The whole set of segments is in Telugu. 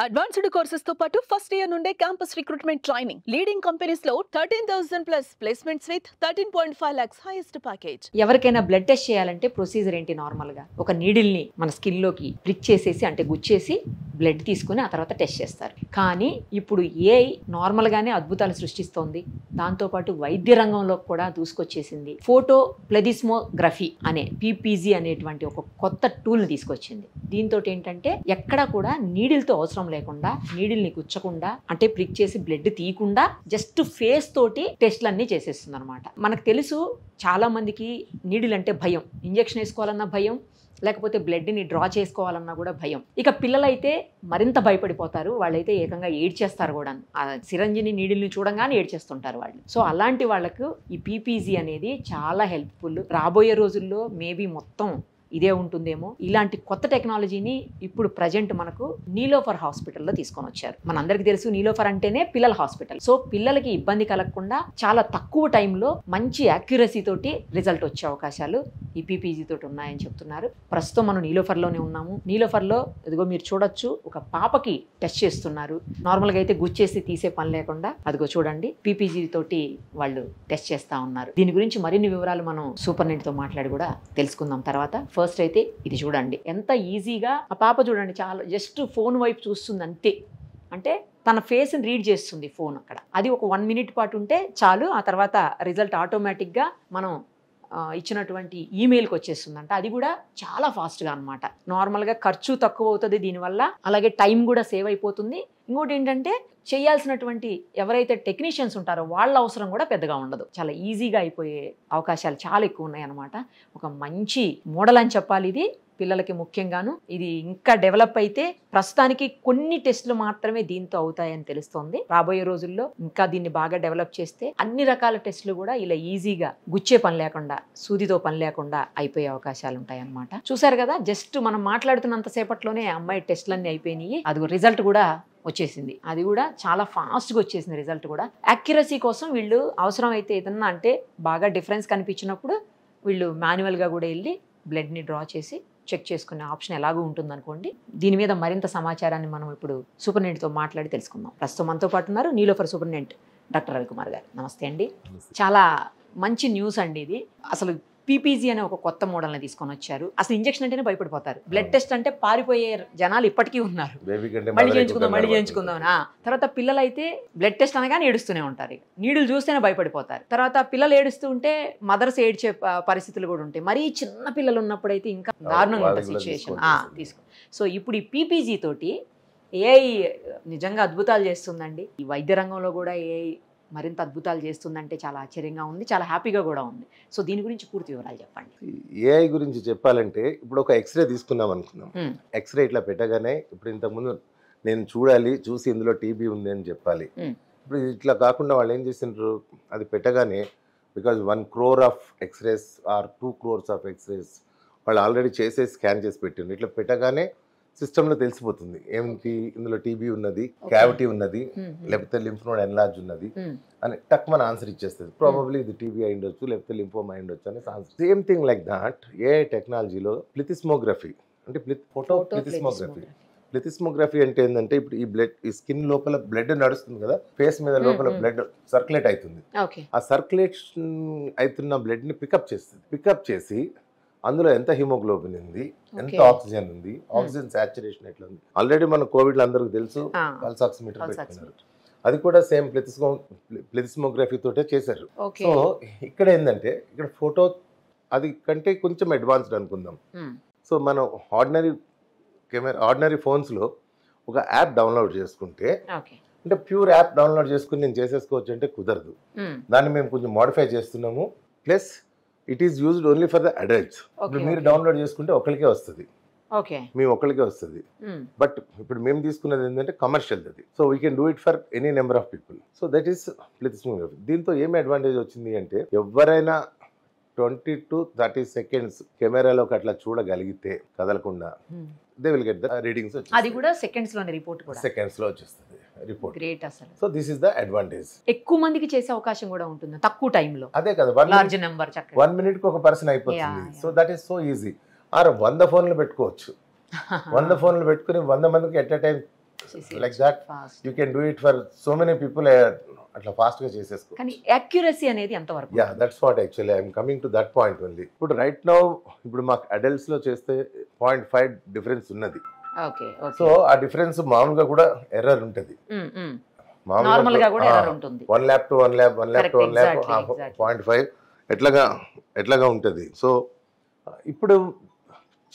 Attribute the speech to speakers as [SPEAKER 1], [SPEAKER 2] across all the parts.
[SPEAKER 1] అడ్వాన్స్డ్ కోర్సెస్ తో పాటు ఫస్ట్ ఇయర్ నుండే campus recruitment training. Leading companies లో 13,000 plus placements with 13.5 lakhs highest package.
[SPEAKER 2] ఎవరికైనా బ్లడ్ టెస్ట్ చేయాలంటే ప్రొసీజర్ ఏంటి? నార్మల్గా ఒక నీడిల్ని మన స్కిన్లోకి ప్రిక్ చేసేసి అంటే గుచ్చేసి బ్లడ్ తీసుకుని ఆ తర్వాత టెస్ట్ చేస్తారు. కానీ ఇప్పుడు ఏఐ నార్మల్గానే అద్భుతాలు సృష్టిస్తోంది. దాంతోపాటు వైద్య రంగంలో కూడా దూసుకొచ్చేసింది. ఫోటో ప్లెదిస్మోగ్రఫీ అనే పీపీజీ అనేటువంటి ఒక కొత్త టూల్ని తీసుకొచ్చింది. దీంతో ఏంటంటే ఎక్కడా కూడా నీడిల్తో అవసరం లేకుండా, నీడిల్ని గుచ్చకుండా అంటే ప్రిక్ చేసి బ్లడ్ తీయకుండా జస్ట్ ఫేస్ తోటి టెస్ట్లన్నీ చేసేస్తుంది అనమాట. మనకు తెలుసు చాలా మందికి నీడిల్ అంటే భయం. ఇంజెక్షన్ వేసుకోవాలన్నా భయం, లేకపోతే బ్లడ్ని డ్రా చేసుకోవాలన్నా కూడా భయం. ఇక పిల్లలైతే మరింత భయపడిపోతారు. వాళ్ళైతే ఏకంగా ఏడ్చేస్తారు కూడా. ఆ సిరంజిని నీడిల్ని చూడంగానే ఏడ్చేస్తుంటారు వాళ్ళు. సో అలాంటి వాళ్ళకు ఈ పీపీజీ అనేది చాలా హెల్ప్ఫుల్. రాబోయే రోజుల్లో మేబీ మొత్తం ఇదే ఉంటుందేమో. ఇలాంటి కొత్త టెక్నాలజీని ఇప్పుడు ప్రజెంట్ మనకు నీలోఫర్ హాస్పిటల్లో తీసుకొని వచ్చారు. మనందరికీ తెలుసు నీలోఫర్ అంటేనే పిల్లల హాస్పిటల్. సో పిల్లలకి ఇబ్బంది కలగకుండా చాలా తక్కువ టైంలో మంచి యాక్యురసీ తోటి రిజల్ట్ వచ్చే అవకాశాలు ఈ పీపీజీ తోటి ఉన్నాయని చెప్తున్నారు. ప్రస్తుతం మనం నీలోఫర్లోనే ఉన్నాము. నీలోఫర్లో ఇదిగో మీరు చూడొచ్చు, ఒక పాపకి టెస్ట్ చేస్తున్నారు. నార్మల్గా అయితే గుచ్చేసి తీసే పని లేకుండా అదిగో చూడండి పీపీజీ తోటి వాళ్ళు టెస్ట్ చేస్తా ఉన్నారు. దీని గురించి మరిన్ని వివరాలు మనం సూపర్ నెట్తో మాట్లాడి కూడా తెలుసుకుందాం తర్వాత. ఫస్ట్ అయితే ఇది చూడండి ఎంత ఈజీగా ఆ పాప చూడండి, చాలా జస్ట్ ఫోన్ వైపు చూస్తుంది అంతే. అంటే తన ఫేస్ని రీడ్ చేస్తుంది ఫోన్ అక్కడ. అది ఒక 1 minute పాటు ఉంటే చాలు. ఆ తర్వాత రిజల్ట్ ఆటోమేటిక్గా మనం ఇచ్చినటువంటి ఈమెయిల్కి వచ్చేస్తుందంట. అది కూడా చాలా ఫాస్ట్గా అనమాట. నార్మల్గా ఖర్చు తక్కువ అవుతుంది దీనివల్ల, అలాగే టైం కూడా సేవ్ అయిపోతుంది. ఇంకోటి ఏంటంటే చేయాల్సినటువంటి ఎవరైతే టెక్నీషియన్స్ ఉంటారో వాళ్ళ అవసరం కూడా పెద్దగా ఉండదు. చాలా ఈజీగా అయిపోయే అవకాశాలు చాలా ఎక్కువ ఉన్నాయి అన్నమాట. ఒక మంచి మోడల్ అని చెప్పాలి ఇది పిల్లలకి ముఖ్యంగాను. ఇది ఇంకా డెవలప్ అయితే ప్రస్తుతానికి కొన్ని టెస్టులు మాత్రమే దీంతో అవుతాయని తెలుస్తోంది. రాబోయే రోజుల్లో ఇంకా దీన్ని బాగా డెవలప్ చేస్తే అన్ని రకాల టెస్టులు కూడా ఇలా ఈజీగా గుచ్చే పని లేకుండా, సూదితో పని లేకుండా అయిపోయే అవకాశాలు ఉంటాయి అన్నమాట. చూసారు కదా, జస్ట్ మనం మాట్లాడుతున్నంత సేపట్లోనే అమ్మాయి టెస్టులన్నీ అయిపోయినాయి. అది రిజల్ట్ కూడా వచ్చేసింది. అది కూడా చాలా ఫాస్ట్గా వచ్చేసింది రిజల్ట్ కూడా. యాక్యురసీ కోసం వీళ్ళు అవసరం అయితే ఏదన్నా అంటే బాగా డిఫరెన్స్ కనిపించినప్పుడు వీళ్ళు మాన్యువల్గా కూడా వెళ్ళి బ్లడ్ని డ్రా చేసి చెక్ చేసుకునే ఆప్షన్ ఎలాగూ ఉంటుంది అనుకోండి. దీని మీద మరింత సమాచారాన్ని మనం ఇప్పుడు సూపర్ నెట్తో మాట్లాడి తెలుసుకుందాం. ప్రస్తుతం మనతో పాటు ఉన్నారు Niloufer super net doctor Ravikumar గారు. నమస్తే అండి. చాలా మంచి న్యూస్ అండి ఇది. అసలు పీపీజీ అనే ఒక కొత్త మోడల్ని తీసుకొని వచ్చారు. అసలు ఇంజెక్షన్ అంటేనే భయపడిపోతారు. బ్లడ్ టెస్ట్ అంటే పారిపోయే జనాలు ఇప్పటికీ ఉన్నారు. మళ్ళీ చేయించుకుందాం. తర్వాత పిల్లలైతే బ్లడ్ టెస్ట్ అనగానే ఏడుస్తూనే ఉంటారు. నీడులు చూస్తేనే భయపడిపోతారు. తర్వాత పిల్లలు ఏడుస్తూ ఉంటే మదర్స్ ఏడ్చే పరిస్థితులు కూడా ఉంటాయి. మరీ చిన్న పిల్లలు ఉన్నప్పుడైతే ఇంకా దారుణంగా ఉంటుంది సిచ్యువేషన్. సో ఇప్పుడు ఈ పీపీజీ తోటి ఏఐ నిజంగా అద్భుతాలు చేస్తుందండి. ఈ వైద్య రంగంలో కూడా ఏఐ మరింత అద్భుతాలు చేస్తుందంటే చాలా ఆశ్చర్యంగా ఉంది, చాలా హ్యాపీగా కూడా ఉంది. సో దీని గురించి పూర్తి వివరాలు చెప్పండి.
[SPEAKER 3] ఏఐ గురించి చెప్పాలంటే ఇప్పుడు ఒక ఎక్స్రే తీసుకుందాం అనుకున్నాం. ఎక్స్రే ఇట్లా పెట్టగానే ఇప్పుడు ఇంతకుముందు నేను చూసి ఇందులో టీబీ ఉంది అని చెప్పాలి. ఇప్పుడు ఇట్లా కాకుండా వాళ్ళు ఏం చేసిండ్రు, అది పెట్టగానే because 1 crore of x-rays or 2 crores of x-rays వాళ్ళు ఆల్రెడీ చేసే స్కాన్ చేసి పెట్టిండ్రు. ఇట్లా పెట్టగానే సిస్టంలో తెలిసిపోతుంది ఏంటి ఇందులో టీబీ ఉన్నది, క్యావిటీ ఉన్నది, లేకపోతే లింఫ్ నోడ్ ఎన్లార్జ్ ఉన్నది అని టక్ మన ఆన్సర్ ఇచ్చేస్తుంది. ప్రాబబ్లీ ఇది టీబీ అయి ఉండొచ్చు, లేకపోతే లింఫోమా అయి ఉండొచ్చు అని answer. Same thing like that AI టెక్నాలజీలో ప్లిథిస్మోగ్రఫీ అంటే ఫోటో ప్లిథిస్మోగ్రఫీ. ప్లిథిస్మోగ్రఫీ అంటే ఏంటంటే ఇప్పుడు ఈ స్కిన్ లోపల బ్లడ్ నడుస్తుంది కదా, ఫేస్ మీద లోపల బ్లడ్ సర్క్యులేట్ అవుతుంది. ఆ సర్క్యులేషన్ అవుతున్న బ్లడ్ ని పికప్ చేస్తుంది. పికప్ చేసి అందులో ఎంత హిమోగ్లోబిన్ ఉంది, ఎంత ఆక్సిజన్ ఉంది, ఆక్సిజన్ సాచురేషన్ ఎట్లా ఉంది. ఆల్రెడీ మన కోవిడ్ లో అందరికి తెలుసు పల్స్ ఆక్సిమీటర్ పెట్టుకున్నారు. అది కూడా సేమ్ ప్లిథిస్మోగ్రఫీ తోటే చేశారు. సో ఇక్కడ ఏంటంటే ఇక్కడ ఫోటో అది కంటే కొంచెం అడ్వాన్స్డ్ అనుకుందాం. సో మనం ఆర్డినరీ ఫోన్స్ లో ఒక యాప్ డౌన్లోడ్ చేసుకుంటే అంటే ప్యూర్ యాప్ డౌన్లోడ్ చేసుకుని నేను చేసేసుకోవచ్చు అంటే కుదరదు. దాన్ని మేము కొంచెం మోడిఫై చేస్తున్నాము. Plus it is used only for the adults. ఇప్పుడు మీరు డౌన్లోడ్ చేసుకుంటే ఒకరికే వస్తుంది, మేము ఒకరికే వస్తుంది. బట్ ఇప్పుడు మేము తీసుకున్నది ఏంటంటే కమర్షియల్ అది. So we can do it for any number of people. So that is plethysmography. దీంతో ఏమి అడ్వాంటేజ్ వచ్చింది అంటే ఎవరైనా 20 to 30 seconds కెమెరాలోకి అట్లా చూడగలిగితే కదలకుండా they will get the readings.
[SPEAKER 2] అది కూడా సెకండ్స్ లోనే రిపోర్ట్ కూడా
[SPEAKER 3] సెకండ్స్ లో వచ్చేస్తుంది రిపోర్ట్.
[SPEAKER 2] గ్రేట్ అసలు.
[SPEAKER 3] So this is the advantage.
[SPEAKER 2] ఎక్కువ మందికి చేసే అవకాశం కూడా ఉంటుంది తక్కువ టైంలో.
[SPEAKER 3] అదే కదా,
[SPEAKER 2] లార్జ్ నెంబర్
[SPEAKER 3] 1 minute కి ఒక పర్సన్ అయిపోతుంది. So that is so easy. 100 ఫోన్లు పెట్టుకోవచ్చు. 100 ఫోన్లు పెట్టుకుని 100 మందికి at a time like that you can do it for so many people. అట్లా ఫాస్ట్గా చేసేసుకో.
[SPEAKER 2] కానీ యాక్యురసీ అనేది ఎంతవరకు?
[SPEAKER 3] Yeah, that's what actually I'm coming to that point only. ఇప్పుడు రైట్ నౌ ఇప్పుడు మాకు అడల్ట్స్లో చేస్తే 0.5 డిఫరెన్స్ ఉన్నది.
[SPEAKER 2] ఓకే.
[SPEAKER 3] సో ఆ డిఫరెన్స్ మామూలుగా కూడా ఎర్రర్ ఉంటుంది.
[SPEAKER 2] నార్మల్ గా కూడా ఎర్రర్ ఉంటుంది.
[SPEAKER 3] 1 lab to 1 lab 1 lab to 1 lab 0.5 ఎట్లాగా ఉంటుంది. సో ఇప్పుడు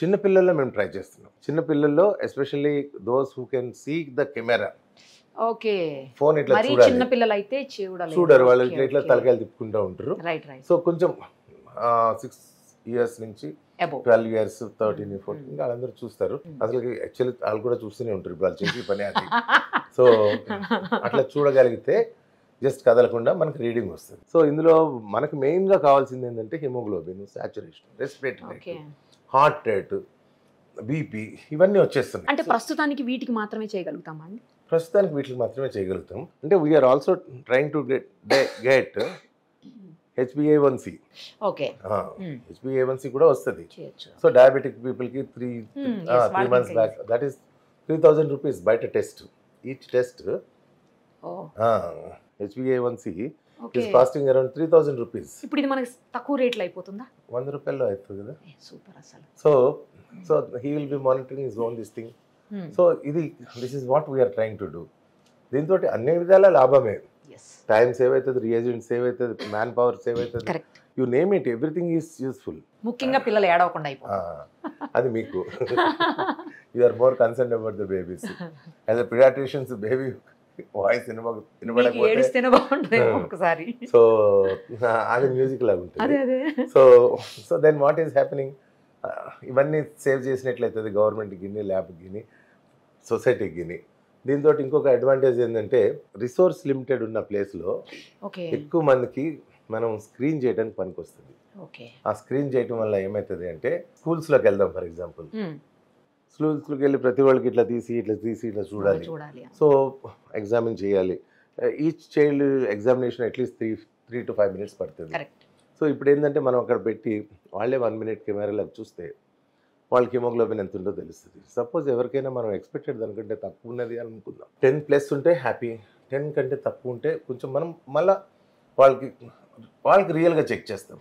[SPEAKER 3] చిన్నపిల్లల్లో మేము ట్రై చేస్తున్నాం. చిన్నపిల్లల్లో especially those who can see the camera.
[SPEAKER 2] Okay.
[SPEAKER 3] Phone ఇట్లా
[SPEAKER 2] మరి చిన్న పిల్లలు అయితే
[SPEAKER 3] చూడరు, వాళ్ళు ఇట్లా తలకాయలు తిప్పుకుంటూ ఉంటారు.
[SPEAKER 2] Right right.
[SPEAKER 3] సో కొంచెం 6 ఇయర్స్ నుంచి 12 ఇయర్స్ 13 14 ఇంకా వాళ్ళందరూ చూస్తారు. అసలు యాక్చువల్లీ వాళ్ళు కూడా చూస్తూనే ఉంటారు ఇప్పుడు వాళ్ళు చేసే పని అది. సో అట్లా చూడగలిగితే జస్ట్ కదలకుండా మనకు రీడింగ్ వస్తుంది. సో ఇందులో మనకు మెయిన్గా కావాల్సింది ఏంటంటే haemoglobin, saturation, respiratory rate, heart rate, BP ఇవన్నీ వచ్చేస్తున్నాయి.
[SPEAKER 2] అంటే ప్రస్తుతానికి వీటికి మాత్రమే చేయగలుగుతామా అండి?
[SPEAKER 3] ప్రస్తుతానికి వీటికి మాత్రమే చేయగలుగుతాం. అంటే we're also trying to get HbA1c.
[SPEAKER 2] Okay.
[SPEAKER 3] HbA1c కూడా వస్తుంది. సో డయాబెటిక్ పీపుల్కి 3 months back that is 3,000 rupees బయట test. Each test HbA1c is costing around 3,000 rupees.
[SPEAKER 2] ఇప్పుడు ఇది మనకి తక్కువ రేట్లో అయిపోతుందా?
[SPEAKER 3] 100 రూపాయల్లో అవుతుంది కదా.
[SPEAKER 2] సూపర్ అసలు.
[SPEAKER 3] So he will be monitoring his own this thing. So this is what we're trying to do. దీంతో అన్ని విధాల లాభమే. టైం సేవ్ అవుతుంది, రియేజెంట్ సేవ్ అవుతుంది, మ్యాన్ పవర్ సేవ్ అవుతుంది. You name it, everything is useful.
[SPEAKER 2] ముఖ్యంగా పిల్లలు ఏడవకుండా అయిపోతారు.
[SPEAKER 3] అది మీకు you are more concern about the babies. As a paediatricians baby voice వినబడకపోతే
[SPEAKER 2] ఒకసారి
[SPEAKER 3] సో అది మ్యూజిక్ లాగా ఉంటుంది. So then what is happening, ఇవన్నీ సేవ్ చేసినట్లయితుంది గవర్నమెంట్కి గిని, ల్యాబ్కి గిని, సొసైటీకి గిని. దీంతో ఇంకొక అడ్వాంటేజ్ ఏంటంటే రిసోర్స్ లిమిటెడ్ ఉన్న ప్లేస్లో ఎక్కువ మందికి మనం స్క్రీన్ చేయడానికి పనికి వస్తుంది. ఆ స్క్రీన్ చేయడం వల్ల ఏమవుతుంది అంటే స్కూల్స్లోకి వెళ్దాం ఫర్ ఎగ్జాంపుల్. స్కూల్స్లోకి వెళ్ళి ప్రతి వాళ్ళకి ఇట్లా తీసి ఇట్లా చూడాలి. సో ఎగ్జామిన్ చేయాలి. Each child examination at least 3 to 5 minutes పడుతుంది. సో ఇప్పుడు ఏంటంటే మనం అక్కడ పెట్టి వాళ్ళే 1 minute కెమెరాలకు చూస్తే వాళ్ళకి హిమోగ్లోబిన్ ఎంత ఉందో తెలుస్తుంది. సపోజ్ ఎవరికైనా మనం ఎక్స్పెక్టెడ్ దానికంటే తక్కువ ఉన్నది అనుకుందాం, 10+ ఉంటే హ్యాపీ, 10 కంటే తక్కువ ఉంటే కొంచెం మనం మళ్ళీ వాళ్ళకి రియల్గా చెక్ చేస్తాం.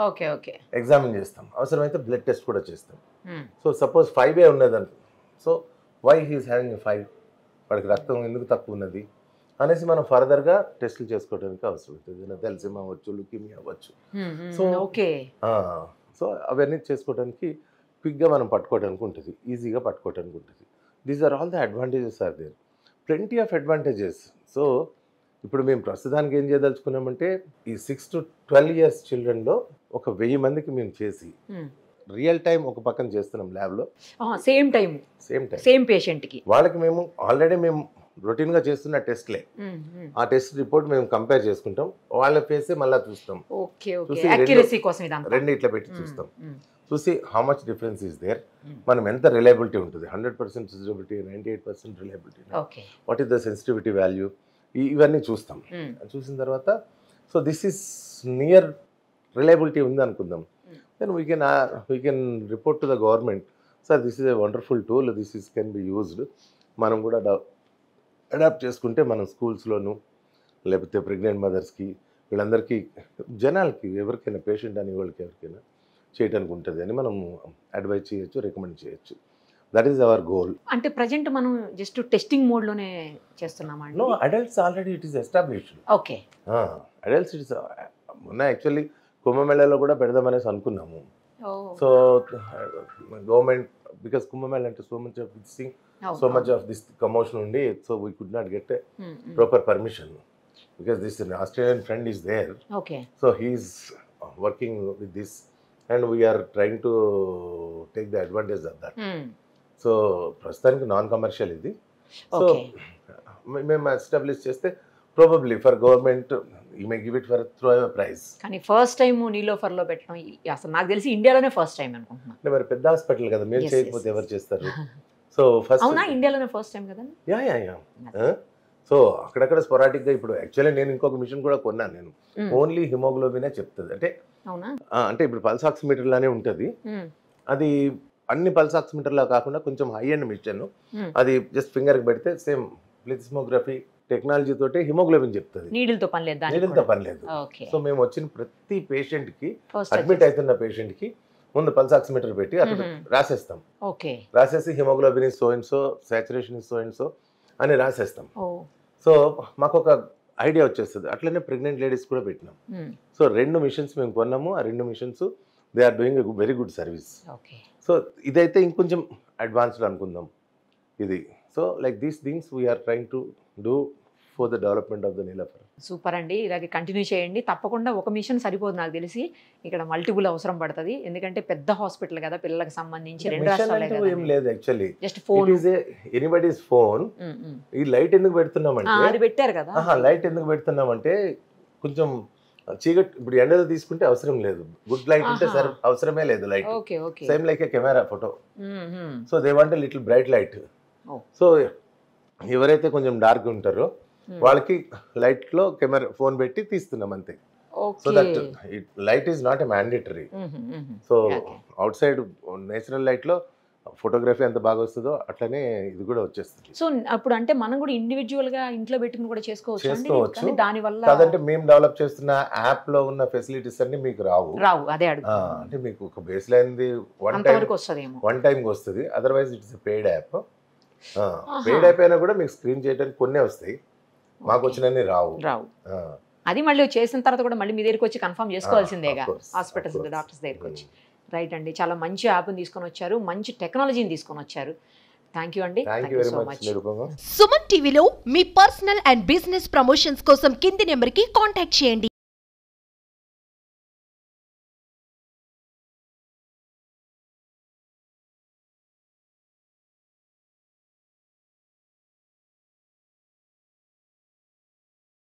[SPEAKER 2] ఓకే.
[SPEAKER 3] ఎగ్జామిన్ చేస్తాం, అవసరమైతే బ్లడ్ టెస్ట్ కూడా చేస్తాం. సో సపోజ్ 5 ఉన్నది అనుకుందాం. సో వై హీస్ హ్యావింగ్ 5, వాడికి రక్తం ఎందుకు తక్కువ ఉన్నది అనేసి మనం ఫర్దర్గా టెస్టులు చేసుకోవడానికి అవసరం అవుతుంది. తెల్సిమా అవ్వచ్చు, లుకీమియా అవ్వచ్చు. సో అవన్నీ చేసుకోవడానికి క్విక్గా మనం పట్టుకోవడానికి ఉంటుంది, ఈజీగా పట్టుకోవడానికి ఉంటుంది. These are all the advantages are there, plenty of advantages. So ఇప్పుడు మేము ప్రస్తుతానికి ఏం చేయదలుచుకున్నామంటే ఈ 6 to 12 years చిల్డ్రన్లో 1000 మందికి మేము చేసి రియల్ టైం ఒక పక్కన చేస్తున్నాం ల్యాబ్లో. సేమ్ పేషెంట్కి వాళ్ళకి మేము ఆల్రెడీ మేము రొటీన్గా చేస్తున్న టెస్ట్లే, ఆ టెస్ట్ రిపోర్ట్ మేము కంపేర్ చేసుకుంటాం, వాళ్ళ ఫేసే మళ్ళీ చూస్తాం. రెండు ఇట్లా పెట్టి చూస్తాం, చూసి how much difference is there, మనం ఎంత రిలయబిలిటీ ఉంటుంది, 100% sensitivity, 98% reliability, what is the sensitivity value, ఇవన్నీ చూస్తాం. చూసిన తర్వాత so this is near reliability ఉంది అనుకుందాం, then we can report to the government, sir this is a wonderful tool, this is can be used. మనం కూడా అడాప్ట్ చేసుకుంటే మనం స్కూల్స్లోను లేకపోతే ప్రెగ్నెంట్ మదర్స్కి వీళ్ళందరికీ జనాలకి ఎవరికైనా పేషెంట్ అని వాళ్ళకి ఎవరికైనా చేయడానికి ఉంటుంది అని మనం అడ్వైజ్ చేయొచ్చు, రికమెండ్ చేయొచ్చు. That is our goal.
[SPEAKER 2] అంటే ప్రజెంట్ మనం జస్ట్ టెస్టింగ్ మోడ్లోనే చేస్తున్నామా?
[SPEAKER 3] No, adults already it is established.
[SPEAKER 2] Okay,
[SPEAKER 3] adults it's మొన్న యాక్చువల్లీ కుంభమేళాలో కూడా పెడదామనేసి అనుకున్నాము. సో గవర్నమెంట్, బికాస్ కుంభమేళ అంటే so much of this thing, so much of this commotion undi, so we could not get a proper permission because this Australian friend is there.
[SPEAKER 2] Okay,
[SPEAKER 3] so he is working with this and we are trying to take the advantage of that. So prastaniki non commercial idi. So mem establish cheste probably for government you may give it for through a prize.
[SPEAKER 2] కానీ ఫస్ట్ టైం నీలోఫర్ లో పెట్టడం అసలు నాకు తెలిసి ఇండియాలోనే ఫస్ట్ టైం అనుకుంటున్నా.
[SPEAKER 3] అంటే మరి పెద్ద హాస్పిటల్ కదా, మీరు చేయకపోతే ఎవరు చేస్తారు? సో ఫస్ట్
[SPEAKER 2] అవునా, ఇండియాలోనే ఫస్ట్ టైం కదా?
[SPEAKER 3] యా. సో అక్కడక్కడ స్పొరాటిక్గా ఇప్పుడు యాక్చువల్లీ నేను ఇంకొక మిషన్ కూడా కొన్నాను నేను, ఓన్లీ హిమోగ్లోబినే చెప్తుంది. అంటే అవునా, అంటే ఇప్పుడు పల్స్ ఆక్సిమీటర్ లానే ఉంటుంది, అది అన్ని పల్స్ ఆక్సిమీటర్లా కాకుండా కొంచెం హై అండ్ మిషన్, అది జస్ట్ ఫింగర్కి పెడితే సేమ్ ప్లిథిస్మోగ్రఫీ టెక్నాలజీ తోటి హిమోగ్లోబిన్ చెప్తుంది,
[SPEAKER 2] నీడిల్తో పని లేదు,
[SPEAKER 3] నీడిల్తో పని లేదు. సో మేము వచ్చిన ప్రతి పేషెంట్కి, అడ్మిట్ అవుతున్న పేషెంట్కి ముందు పల్స్ ఆక్సిమీటర్ పెట్టి అక్కడ రాసేస్తాం. రాసేసి haemoglobin is so and so, saturation is so and so అని రాసేస్తాం. సో మాకు ఒక ఐడియా వచ్చేస్తుంది. అట్లనే ప్రెగ్నెంట్ లేడీస్ కూడా పెట్టినాం. సో 2 మిషన్స్ మేము కొన్నాము. ఆ 2 machines they are doing a very good service. So ఇదైతే ఇంకొంచెం అడ్వాన్స్డ్ అనుకుందాం ఇది. So like these things we're trying to do for the development of the Niloufer.
[SPEAKER 2] Super అండి, ఇలాగే కంటిన్యూ చేయండి. తప్పకుండా ఒక మిషన్ సరిపోదు నాకు తెలిసి, ఇక్కడ మల్టిపుల్ అవసరం పడుతుంది. ఎందుకంటే పెద్ద హాస్పిటల్ కదా, పిల్లలకు సంబంధించి 2 రాష్ట్రాలు
[SPEAKER 3] ఏం లేదు actually,
[SPEAKER 2] just phone,
[SPEAKER 3] anybody's phone. ఈ లైట్ ఎందుకు పెడుతున్నామంటే,
[SPEAKER 2] అది పెట్టారు కదా,
[SPEAKER 3] లైట్ ఎందుకు పెడుతున్నామంటే కొంచెం చీకటి, ఇప్పుడు ఎండలో తీసుకుంటే అవసరం లేదు, గుడ్ లైట్ ఉంటే సరే అవసరమే లేదు light. Same like A camera photo. So they want little bright light. So ఎవరైతే కొంచెం డార్క్ ఉంటారో వాళ్ళకి లైట్ లో కెమెరా ఫోన్ పెట్టి తీస్తున్నాం అంతే. So that light is not a mandatory. So out side natural light లో ఫోటోగ్రఫీ ఎంత బాగా వస్తుందో అట్లనే ఇది కూడా వచ్చేస్తుంది.
[SPEAKER 2] సో అప్పుడు అంటే మనం కూడా ఇండివిజువల్ గా ఇంట్లో పెట్టుకుని కూడా చేసుకోవచ్చు. దాని వల్ల
[SPEAKER 3] కాదంటే మేము డెవలప్ చేస్తున్న యాప్ లో ఉన్న ఫెసిలిటీస్ అన్ని మీకు రావు.
[SPEAKER 2] అదే
[SPEAKER 3] అంటే మీకు ఒక బేస్ లైన్ వన్ టైం వస్తుంది. Otherwise it's paid app. Paid app అయినా కూడా మీకు స్క్రీన్ చేయడానికి కొన్ని వస్తాయి, మాకు వచ్చినన్ని రావు.
[SPEAKER 2] అది మళ్ళీ చేసిన తర్వాత కూడా మళ్ళీ మీ దగ్గరికి వచ్చి కన్ఫర్మ్ చేసుకోవాల్సిందేగా, హాస్పిటల్స్ డాక్టర్స్ దగ్గరికి వచ్చి. రైట్ అండి, చాలా మంచి యాప్ని తీసుకొని వచ్చారు, మంచి టెక్నాలజీని తీసుకొని వచ్చారు. థ్యాంక్ యూ అండి.
[SPEAKER 1] సుమన్ టీవీలో మీ పర్సనల్ అండ్ బిజినెస్ ప్రమోషన్స్ కోసం కింది నెంబర్కి కాంటాక్ట్ చేయండి.